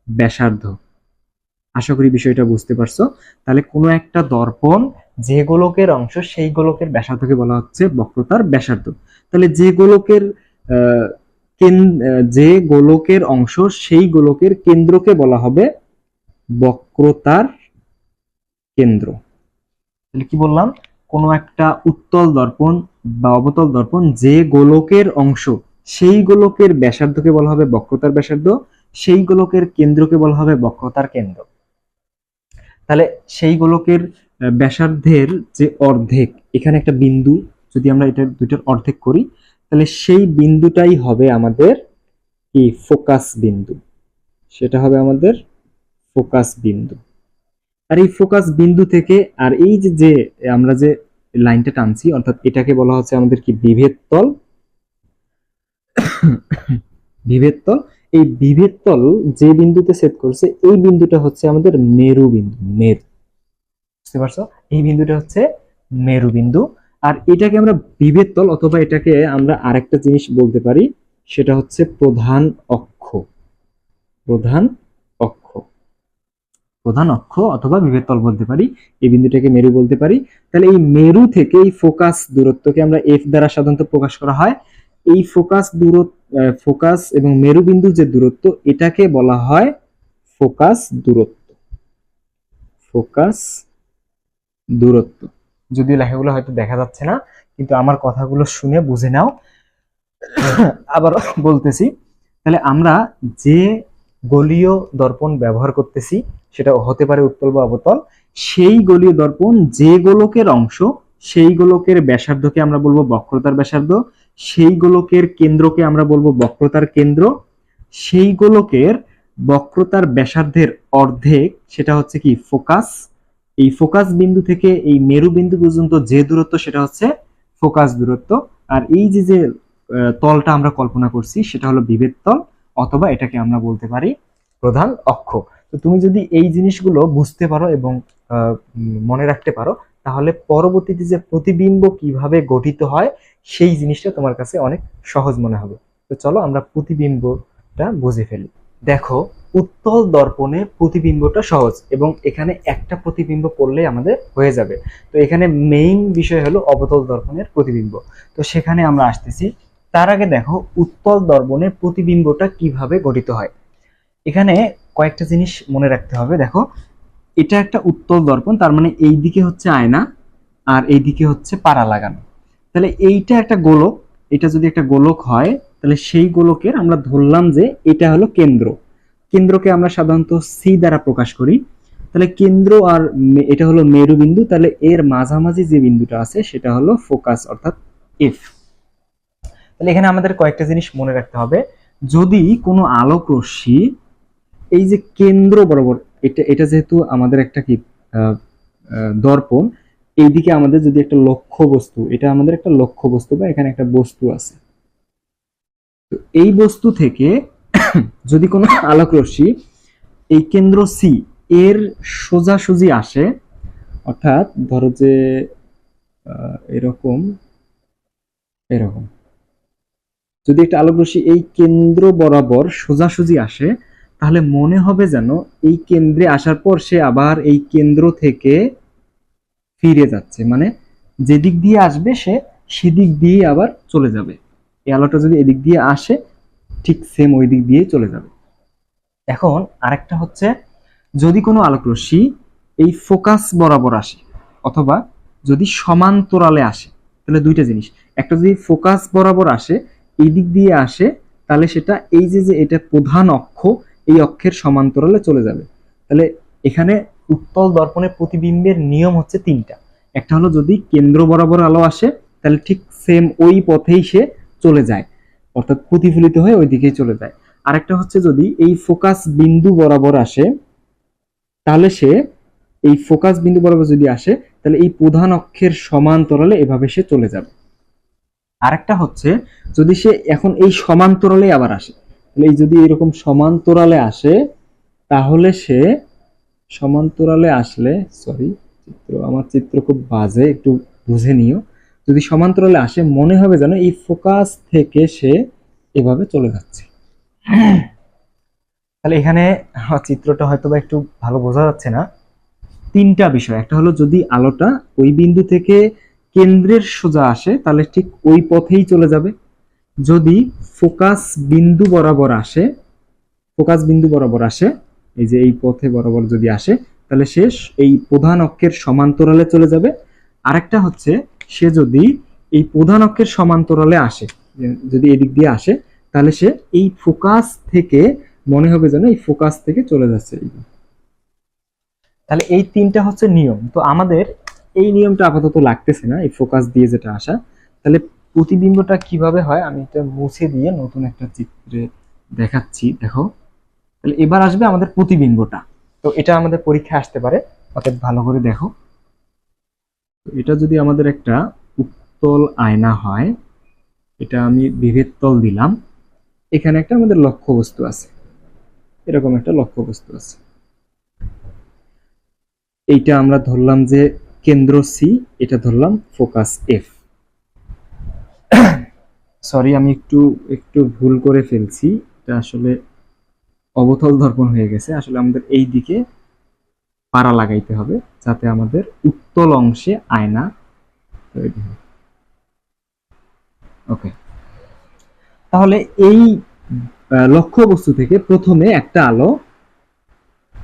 Speaker 1: ব্যাসার্ধ। আশা করি বিষয়টা বুঝতে পারছো। তাহলে কোনো একটা দর্পণ যে গোলকের অংশ, সেই গোলকের ব্যাসার্ধকে বলা হচ্ছে বক্রতার ব্যাসার্ধ। তাহলে যে গোলকের আহ, যে গোলকের অংশ, সেই গোলকের কেন্দ্রকে বলা হবে বক্রতার কেন্দ্র। তাহলে কি বললাম? কোনো একটা উত্তল দর্পণ বা অবতল দর্পণ যে গোলকের অংশ, সেই গোলকের ব্যাসার্ধকে বলা হবে বক্রতার ব্যাসার্ধ, সেই গোলকের কেন্দ্রকে বলা হবে বক্রতার কেন্দ্র। তাহলে সেই গোলকের ব্যাসার্ধের যে অর্ধেক, এখানে একটা বিন্দু, যদি আমরা এটা দুইটার অর্ধেক করি তাহলে সেই বিন্দুটাই হবে আমাদের কি ফোকাস বিন্দু, সেটা হবে আমাদের ফোকাস বিন্দু। আর এই ফোকাস বিন্দু থেকে আর এই যে যে আমরা যে লাইনটা টানছি অর্থাৎ এটাকে বলা হচ্ছে আমাদের কি বিভেদ তল। বিভেদ তল, এই বিভেদ তল যে বিন্দুতে ছেদ করছে এই বিন্দুটা হচ্ছে আমাদের মেরু বিন্দু। মেরু, বুঝতে পারছো? এই বিন্দুটা হচ্ছে মেরু বিন্দু। আর এটাকে আমরা বিভেদ তল অথবা এটাকে আমরা আরেকটা জিনিস বলতে পারি, সেটা হচ্ছে প্রধান অক্ষ। প্রধান অক্ষ, প্রধান অক্ষ অথবা বিভেদ তল বলতে পারি, এই বিন্দুটাকে মেরু বলতে পারি। তাহলে এই মেরু থেকে এই ফোকাস দূরত্বকে আমরা এফ দ্বারা সাধারণত প্রকাশ করা হয়। এই ফোকাস দূরত্ব, ফোকাস এবং মেরু বিন্দুর যে দূরত্ব, এটাকে বলা হয় ফোকাস দূরত্ব। ফোকাস দূরত্ব, যদিও লেখাগুলো হয়তো দেখা যাচ্ছে না, কিন্তু আমার কথাগুলো শুনে বুঝে নাও। আবার বলতেছি, তাহলে আমরা যে গলীয় দর্পণ ব্যবহার করতেছি সেটা হতে পারে উত্তল বা অবতল, সেই গলীয় দর্পণ যে গোলকের অংশ, সেই গোলকের ব্যাসার্ধকে আমরা বলবো বক্রতার ব্যাসার্ধ, সেই গোলকের কেন্দ্রকে আমরা বলবো বক্রতার কেন্দ্র, সেই গোলকের বক্রতার ব্যাসার্ধের অর্ধেক সেটা হচ্ছে কি ফোকাস। এই ফোকাস বিন্দু থেকে এই মেরু বিন্দু পর্যন্ত যে দূরত্ব সেটা হচ্ছে ফোকাস দূরত্ব। আর এই যে যে তলটা আমরা কল্পনা করছি সেটা হলো বিভেদ তল, অথবা এটাকে আমরা বলতে পারি প্রধান অক্ষ। তো তুমি যদি এই জিনিসগুলো বুঝতে পারো এবং মনে রাখতে পারো, তাহলে পরবর্তীতে যে প্রতিবিম্ব কিভাবে গঠিত হয় সেই জিনিসটা তোমার কাছে অনেক সহজ মনে হবে। তো চলো আমরা প্রতিবিম্বটা বুঝে ফেলি। দেখো, উত্তল দর্পণে প্রতিবিম্বটা সহজ এবং এখানে একটা প্রতিবিম্ব পড়লে আমাদের হয়ে যাবে। তো এখানে মেইন বিষয় হলো অবতল দর্পণের প্রতিবিম্ব, তো সেখানে আমরা আসতেছি। তার আগে দেখো উত্তল দর্পণে প্রতিবিম্বটা কিভাবে গঠিত হয়। এখানে কয়েকটা জিনিস মনে রাখতে হবে। দেখো, এটা একটা উত্তল দর্পণ, তার মানে এই দিকে হচ্ছে আয়না আর এই দিকে হচ্ছে পাড়া লাগানো। তাহলে এইটা একটা গোলক, এটা যদি একটা গোলক হয় তাহলে সেই গোলকের আমরা ধরলাম যে এটা হলো কেন্দ্র। কেন্দ্রকে আমরা সাধারণত সি দ্বারা প্রকাশ করি। তাহলে কেন্দ্র আর এটা হলো মেরু বিন্দু, তাহলে এর মাঝামাঝি যে বিন্দুটা আছে সেটা হলো ফোকাস অর্থাৎ এফ। তাহলে এখানে আমাদের কয়েকটা জিনিস মনে রাখতে হবে। যদি কোনো আলোক রশ্মি এই যে কেন্দ্র বরাবর, এটা এটা যেহেতু আমাদের একটা কি দর্পণ, এইদিকে আমাদের যদি একটা লক্ষ্য বস্তু, এটা আমাদের একটা লক্ষ্য বস্তু বা এখানে একটা বস্তু আছে, তো এই বস্তু থেকে যদি কোনো আলোক রশ্মি এই কেন্দ্র সি এর সোজাসুজি আসে, অর্থাৎ ধরো যে এরকম এরকম যদি একটা আলোক রশ্মি এই কেন্দ্র বরাবর সোজাসুজি আসে, তাহলে মনে হবে যেন এই কেন্দ্রে আসার পর সে আবার এই কেন্দ্র থেকে ফিরে যাচ্ছে, মানে যেদিক দিয়ে আসবে সে সেদিক দিয়ে আবার চলে যাবে। এই আলোটা যদি এদিক দিয়ে আসে ঠিক সেম ওই দিক দিয়ে চলে যাবে। এখন আরেকটা হচ্ছে, যদি কোনো আলোক রশ্মি এই ফোকাস বরাবর আসে অথবা যদি সমান্তরালে আসে, তাহলে দুইটা জিনিস, একটা যদি ফোকাস বরাবর আসে, এই দিক দিয়ে আসে, তাহলে সেটা এই যে যে এটা প্রধান অক্ষ, এই অক্ষের সমান্তরালে চলে যাবে। তাহলে এখানে উত্তল দর্পণের প্রতিবিম্বের নিয়ম হচ্ছে তিনটা। একটা হলো যদি কেন্দ্র বরাবর আলো আসে, তাহলে ঠিক সেম ওই পথেই সে চলে যায়, অর্থাৎ প্রতিফলিত হয়ে ওই দিকেই চলে যায়। আরেকটা হচ্ছে যদি এই ফোকাস বিন্দু বরাবর আসে, তাহলে সে এই ফোকাস বিন্দু বরাবর যদি আসে, তাহলে এই প্রধান অক্ষের সমান্তরালে এভাবে সে চলে যাবে। আরেকটা হচ্ছে যদি সে এখন এই সমান্তরালে আবার আসে, তাহলে এই যদি এরকম সমান্তরালে আসে, তাহলে সে সমান্তরালে আসলে, সরি আমার চিত্র খুব বাজে, একটু বুঝে নিও। যদি সমান্তরালে আসে, মনে হবে যেন এই ফোকাস থেকে সে এভাবে চলে যাচ্ছে। তাহলে এখানে চিত্রটা হয়তো বা একটু ভালো বোঝা যাচ্ছে না। তিনটা বিষয়, একটা হলো যদি আলোটা ওই বিন্দু থেকে কেন্দ্রের সোজা আসে, তাহলে ঠিক ওই পথেই চলে যাবে। যদি ফোকাস বিন্দু বরাবর আসে, ফোকাস বিন্দু বরাবর আসে, এই যে এই পথে বরাবর যদি আসে, তাহলে সে এই প্রধান অক্ষের সমান্তরালে চলে যাবে। আরেকটা হচ্ছে সে যদি এই প্রধান অক্ষের সমান্তরালে আসে, যদি এদিক দিয়ে আসে, তাহলে সে এই ফোকাস থেকে মনে হবে যেন এই ফোকাস থেকে চলে যাচ্ছে। তাহলে এই তিনটা হচ্ছে নিয়ম। তো আমাদের এই নিয়মটা আপাতত লাগতেছে না, এই ফোকাস দিয়ে যেটা আসা। তাহলে প্রতিবিম্বটা কিভাবে হয় আমি এটা মুছে দিয়ে নতুন একটা চিত্রে দেখাচ্ছি। দেখো, তাহলে এবার আসবে আমাদের প্রতিবিম্বটা। তো এটা আমাদের পরীক্ষা আসতে পারে, অতএব ভালো করে দেখো। এটা যদি আমাদের একটা উত্তল আয়না হয়, এটা আমি বিভেদ তল দিলাম, এখানে একটা আমাদের লক্ষ্যবস্তু আছে, এরকম একটা লক্ষ্যবস্তু আছে। এইটা আমরা ধরলাম যে কেন্দ্র সি, এটা ধরলাম ফোকাস এফ। সরি আমি একটু একটু ভুল করে ফেলছি, এটা আসলে অবতল দর্পণ হয়ে গেছে। আসলে আমাদের এই দিকে পাড়া লাগাইতে হবে যাতে আমাদের উত্তল অংশে আয়না তৈরি হয়। ওকে, তাহলে এই লক্ষ্যবস্তু থেকে প্রথমে একটা আলো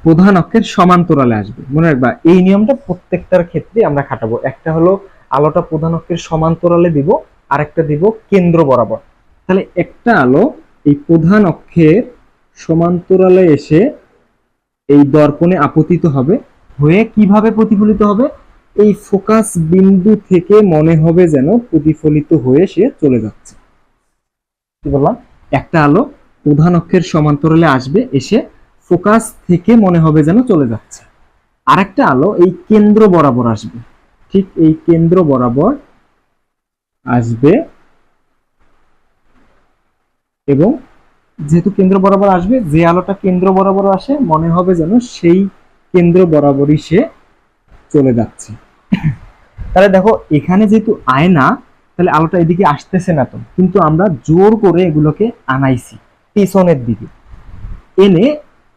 Speaker 1: প্রধান অক্ষের সমান্তরালে আসবে। মনে রাখবা এই নিয়মটা প্রত্যেকটার ক্ষেত্রে আমরা খাটাবো। একটা হলো আলোটা প্রধান অক্ষের সমান্তরালে দিব, আর একটা দিব কেন্দ্র বরাবর। তাহলে একটা আলো এই প্রধান অক্ষের সমান্তরালে এসে এই দর্পণে আপতিত হবে, হয়ে কিভাবে প্রতিফলিত হবে, এই ফোকাস বিন্দু থেকে মনে হবে যেন প্রতিফলিত হয়ে সে চলে যাচ্ছে। কি বললাম, একটা আলো প্রধান অক্ষের সমান্তরালে আসবে, এসে ফোকাস থেকে মনে হবে যেন চলে যাচ্ছে। আরেকটা আলো এই কেন্দ্র বরাবর আসবে, ঠিক এই কেন্দ্র বরাবর আসবে, এবং যেহেতু কেন্দ্র বরাবর আসবে, যে আলোটা কেন্দ্র বরাবর আসে মনে হবে যেন সেই কেন্দ্র বরাবরই সে চলে যাচ্ছে। তাহলে দেখো এখানে যেহেতু আয়না, তাহলে আলোটা এদিকে আসতেছে না, তো কিন্তু আমরা জোর করে এগুলোকে আনাইছি পিছনের দিকে এনে,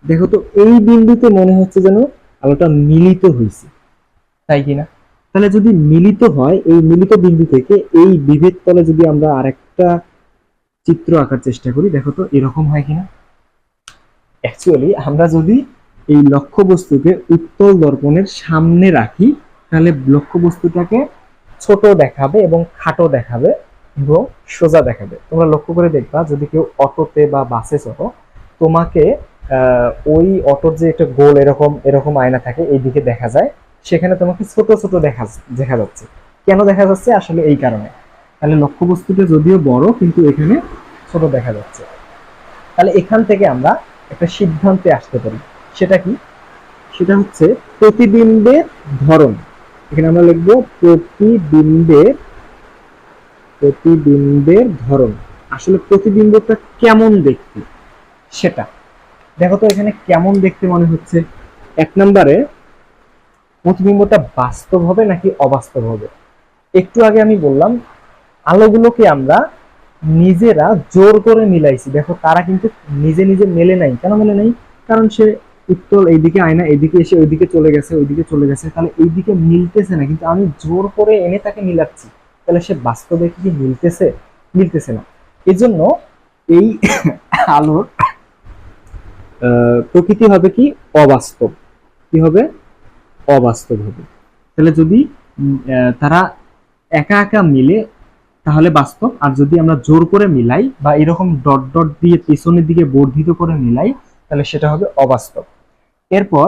Speaker 1: দেখো তো এই বিন্দুতে মনে হচ্ছে যেন আলোটা মিলিত হয়েছে, তাই কিনা? তাহলে যদি মিলিত হয়, এই মিলিত বিন্দু থেকে এই বিভেদ তলে যদি আমরা আরেকটা চিত্র আঁকার চেষ্টা করি, দেখো তো এরকম হয় কিনা। অ্যাকচুয়ালি আমরা যদি এই লক্ষ্যবস্তুকে উত্তল দর্পণের সামনে রাখি, তাহলে লক্ষ্যবস্তুটাকে ছোট দেখাবে এবং খাটো দেখাবে এবং সোজা দেখাবে। তোমরা লক্ষ্য করে দেখবা, যদি কেউ অটোতে বা বাসে চড়ো, তোমাকে ওই অটোর যে একটা গোল এরকম এরকম আয়না থাকে, এইদিকে দেখা যায়, সেখানে তোমাকে ছোট ছোট দেখা যাচ্ছে। কেন দেখা যাচ্ছে? আসলে এই কারণে। তাহলে লক্ষ্যবস্তুটা যদিও বড়, কিন্তু এখানে ছোট দেখা যাচ্ছে। তাহলে এখান থেকে আমরা একটা সিদ্ধান্তে আসতে পারি। সেটা কি? সেটা হচ্ছে প্রতিবিম্বের ধরন। এখানে আমরা লিখবো প্রতিবিম্বের ধরন। আসলে প্রতিবিম্বটা কেমন দেখতে সেটা দেখো তো, এখানে কেমন দেখতে মনে হচ্ছে। এক নম্বরে প্রতিবিম্বটা বাস্তব হবে নাকি অবাস্তব হবে। একটু আগে আমি বললাম আলোগুলোকে আমরা নিজেরা জোর করে মিলাইছি, দেখো তারা কিন্তু নিজে নিজে মেলে নাই। কেন মেলে নাই? কারণ সে উত্তল এইদিকে আয়না, এইদিকে এসে ওইদিকে চলে গেছে, ওইদিকে চলে গেছে, তাহলে এইদিকে মিলতেছে না, কিন্তু আমি জোর করে এনে তাকে মিলাচ্ছি। তাহলে সে বাস্তবে কি মিলতেছে? মিলতেছে না। এজন্য এই আলোর প্রকৃতি হবে কি অবাস্তব, কি হবে অবাস্তব হবে। তাহলে যদি তারা একা একা মিলে তাহলে বাস্তব, আর যদি আমরা জোর করে মিলাই বা এরকম ডট ডট দিয়ে পেছনের দিকে বর্ধিত করে মিলাই তাহলে সেটা হবে অবাস্তব। এরপর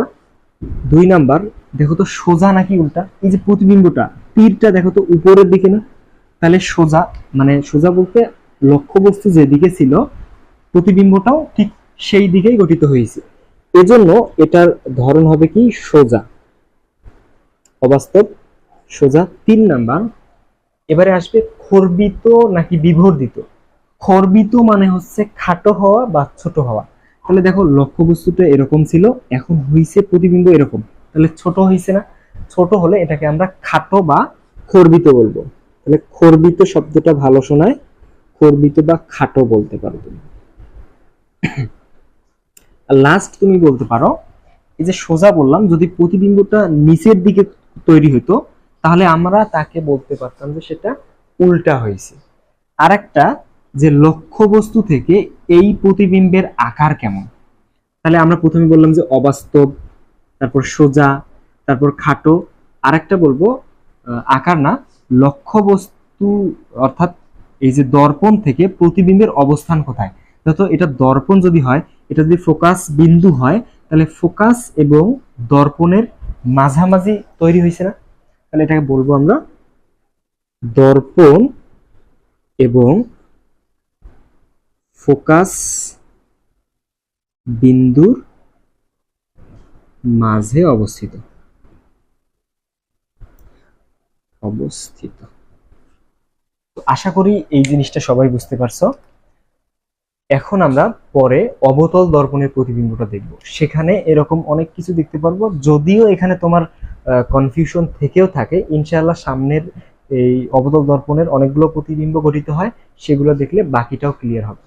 Speaker 1: 2 নাম্বার, দেখো তো সোজা নাকি উল্টা। এই যে প্রতিবিম্বটা তীরটা দেখো তো উপরের দিকে না, তাহলে সোজা, মানে সোজা বলতে লক্ষ্যবস্তু যেদিকে ছিল প্রতিবিম্বটাও ঠিক সেই দিকেই গঠিত হয়েছে, এজন্য এটার ধরন হবে কি সোজা, অবাস্তব, সোজা। 3 নাম্বার, এবারে আসবে খর্বিত নাকি বিবর্ধিত। খর্বিত মানে হচ্ছে খাটো হওয়া বা ছোট হওয়া। তাহলে দেখো লক্ষ্যবস্তুটা এরকম ছিল, এখন হইছে প্রতিবিম্ব এরকম, তাহলে ছোট হইছে না? ছোট হলে এটাকে আমরা খাটো বা খর্বিত বলবো। তাহলে খর্বিত শব্দটা ভালো শোনায়, খর্বিত বা খাটো বলতে পারো তুমি। লাস্ট তুমি বলতে পারো, এই যে সোজা বললাম, যদি প্রতিবিম্বটা নিচের দিকে তৈরি হতো তাহলে আমরা তাকে বলতে পারতাম যে সেটা উল্টা হয়েছে। আরেকটা, যে লক্ষ্যবস্তু থেকে এই প্রতিবিম্বের আকার কেমন। তাহলে আমরা প্রথমে বললাম যে অবাস্তব, তারপর সোজা, তারপর খাটো। আরেকটা বলবো আকার না, লক্ষ্যবস্তু, অর্থাৎ এই যে দর্পণ থেকে প্রতিবিম্বের অবস্থান কোথায়। তো এটা দর্পণ যদি হয়, এটা যদি ফোকাস বিন্দু হয়, তাহলে ফোকাস এবং দর্পণের মাঝামাঝি তৈরি হয়েছে না, তাহলে এটাকে বলবো আমরা দর্পণ এবং ফোকাস বিন্দুর মাঝে অবস্থিত। আশা করি এই জিনিসটা সবাই বুঝতে পারছো। এখন আমরা পরে অবতল দর্পণের প্রতিবিম্বটা দেখব, সেখানে এরকম অনেক কিছু দেখতে পারবো। যদিও এখানে তোমার কনফিউশন থেকেও থাকে, ইনশাআল্লাহ সামনের এই অবতল দর্পণের অনেকগুলো প্রতিবিম্ব গঠিত হয়, সেগুলো দেখলে বাকিটাও ক্লিয়ার হবে।